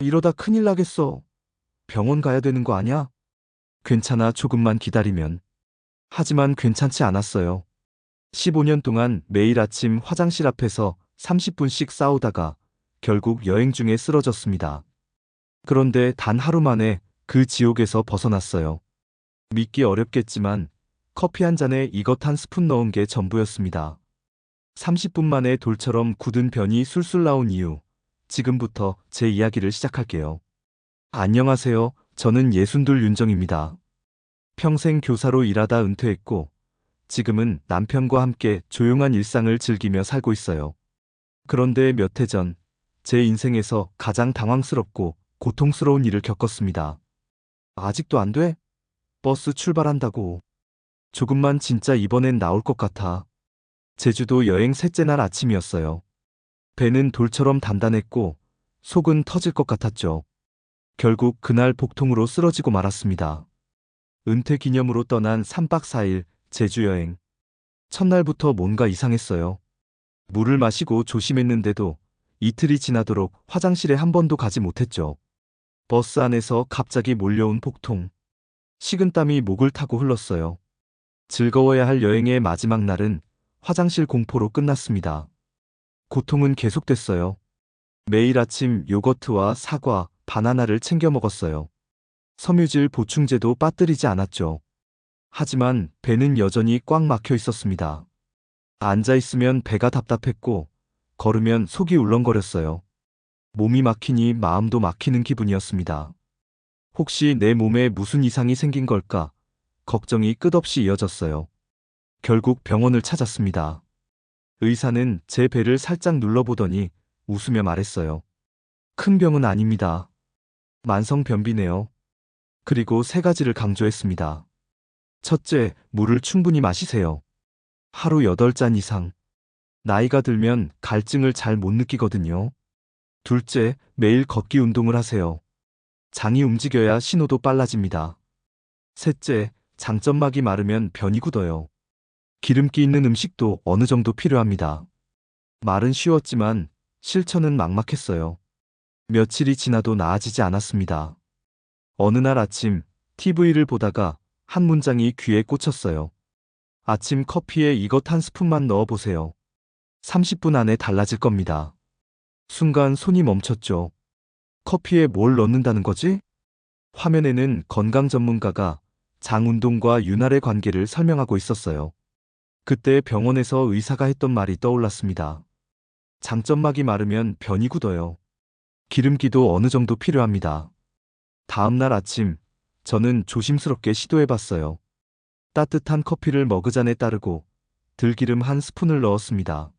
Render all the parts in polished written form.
이러다 큰일 나겠어. 병원 가야 되는 거 아냐? 괜찮아, 조금만 기다리면. 하지만 괜찮지 않았어요. 15년 동안 매일 아침 화장실 앞에서 30분씩 싸우다가 결국 여행 중에 쓰러졌습니다. 그런데 단 하루 만에 그 지옥에서 벗어났어요. 믿기 어렵겠지만 커피 한 잔에 이것 한 스푼 넣은 게 전부였습니다. 30분 만에 돌처럼 굳은 변이 술술 나온 이유. 지금부터 제 이야기를 시작할게요. 안녕하세요. 저는 62 윤정입니다. 평생 교사로 일하다 은퇴했고, 지금은 남편과 함께 조용한 일상을 즐기며 살고 있어요. 그런데 몇 해 전, 제 인생에서 가장 당황스럽고 고통스러운 일을 겪었습니다. 아직도 안 돼? 버스 출발한다고. 조금만 진짜 이번엔 나올 것 같아. 제주도 여행 셋째 날 아침이었어요. 배는 돌처럼 단단했고 속은 터질 것 같았죠. 결국 그날 복통으로 쓰러지고 말았습니다. 은퇴 기념으로 떠난 3박 4일 제주 여행. 첫날부터 뭔가 이상했어요. 물을 마시고 조심했는데도 이틀이 지나도록 화장실에 한 번도 가지 못했죠. 버스 안에서 갑자기 몰려온 복통. 식은땀이 목을 타고 흘렀어요. 즐거워야 할 여행의 마지막 날은 화장실 공포로 끝났습니다. 고통은 계속됐어요. 매일 아침 요거트와 사과, 바나나를 챙겨 먹었어요. 섬유질 보충제도 빠뜨리지 않았죠. 하지만 배는 여전히 꽉 막혀 있었습니다. 앉아 있으면 배가 답답했고, 걸으면 속이 울렁거렸어요. 몸이 막히니 마음도 막히는 기분이었습니다. 혹시 내 몸에 무슨 이상이 생긴 걸까? 걱정이 끝없이 이어졌어요. 결국 병원을 찾았습니다. 의사는 제 배를 살짝 눌러보더니 웃으며 말했어요. 큰 병은 아닙니다. 만성변비네요. 그리고 세 가지를 강조했습니다. 첫째, 물을 충분히 마시세요. 하루 8잔 이상. 나이가 들면 갈증을 잘 못 느끼거든요. 둘째, 매일 걷기 운동을 하세요. 장이 움직여야 신호도 빨라집니다. 셋째, 장점막이 마르면 변이 굳어요. 기름기 있는 음식도 어느 정도 필요합니다. 말은 쉬웠지만 실천은 막막했어요. 며칠이 지나도 나아지지 않았습니다. 어느 날 아침 TV를 보다가 한 문장이 귀에 꽂혔어요. 아침 커피에 이것 한 스푼만 넣어보세요. 30분 안에 달라질 겁니다. 순간 손이 멈췄죠. 커피에 뭘 넣는다는 거지? 화면에는 건강 전문가가 장 운동과 윤활의 관계를 설명하고 있었어요. 그때 병원에서 의사가 했던 말이 떠올랐습니다. 장점막이 마르면 변이 굳어요. 기름기도 어느 정도 필요합니다. 다음 날 아침, 저는 조심스럽게 시도해봤어요. 따뜻한 커피를 머그잔에 따르고 들기름 한 스푼을 넣었습니다.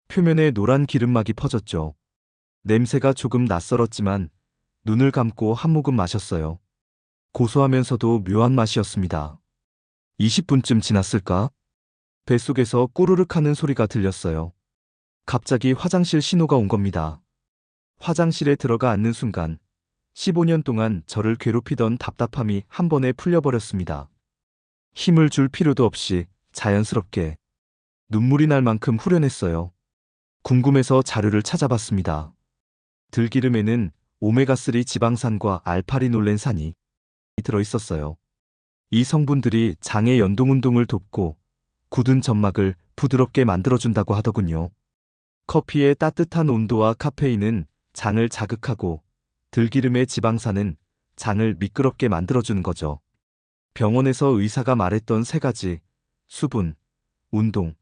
표면에 노란 기름막이 퍼졌죠. 냄새가 조금 낯설었지만 눈을 감고 한 모금 마셨어요. 고소하면서도 묘한 맛이었습니다. 20분쯤 지났을까? 뱃속에서 꾸르륵 하는 소리가 들렸어요. 갑자기 화장실 신호가 온 겁니다. 화장실에 들어가 앉는 순간 15년 동안 저를 괴롭히던 답답함이 한 번에 풀려버렸습니다. 힘을 줄 필요도 없이 자연스럽게 눈물이 날 만큼 후련했어요. 궁금해서 자료를 찾아봤습니다. 들기름에는 오메가3 지방산과 알파리놀렌산이 들어있었어요. 이 성분들이 장의 연동운동을 돕고 굳은 점막을 부드럽게 만들어준다고 하더군요. 커피의 따뜻한 온도와 카페인은 장을 자극하고 들기름의 지방산은 장을 미끄럽게 만들어주는 거죠. 병원에서 의사가 말했던 세 가지, 수분, 운동,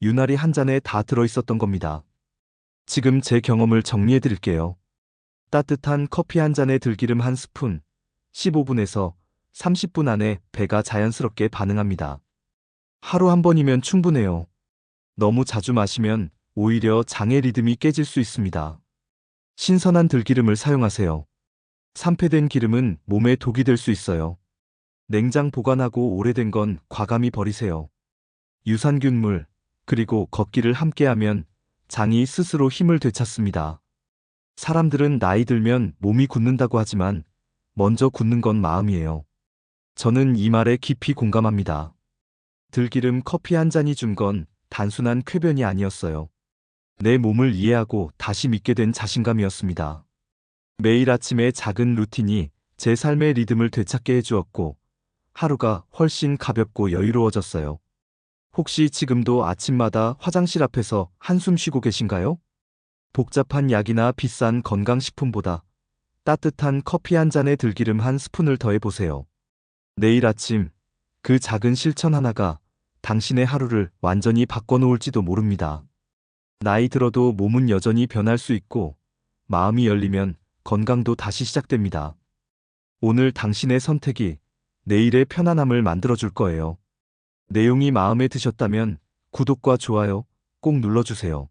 윤활이 한 잔에 다 들어있었던 겁니다. 지금 제 경험을 정리해 드릴게요. 따뜻한 커피 한 잔에 들기름 한 스푼, 15분에서 30분 안에 배가 자연스럽게 반응합니다. 하루 한 번이면 충분해요. 너무 자주 마시면 오히려 장의 리듬이 깨질 수 있습니다. 신선한 들기름을 사용하세요. 산패된 기름은 몸에 독이 될 수 있어요. 냉장 보관하고 오래된 건 과감히 버리세요. 유산균물, 그리고 걷기를 함께하면 장이 스스로 힘을 되찾습니다. 사람들은 나이 들면 몸이 굳는다고 하지만 먼저 굳는 건 마음이에요. 저는 이 말에 깊이 공감합니다. 들기름 커피 한 잔이 준 건 단순한 쾌변이 아니었어요. 내 몸을 이해하고 다시 믿게 된 자신감이었습니다. 매일 아침의 작은 루틴이 제 삶의 리듬을 되찾게 해주었고, 하루가 훨씬 가볍고 여유로워졌어요. 혹시 지금도 아침마다 화장실 앞에서 한숨 쉬고 계신가요? 복잡한 약이나 비싼 건강식품보다 따뜻한 커피 한 잔에 들기름 한 스푼을 더해보세요. 내일 아침 그 작은 실천 하나가 당신의 하루를 완전히 바꿔놓을지도 모릅니다. 나이 들어도 몸은 여전히 변할 수 있고, 마음이 열리면 건강도 다시 시작됩니다. 오늘 당신의 선택이 내일의 편안함을 만들어줄 거예요. 내용이 마음에 드셨다면 구독과 좋아요 꼭 눌러주세요.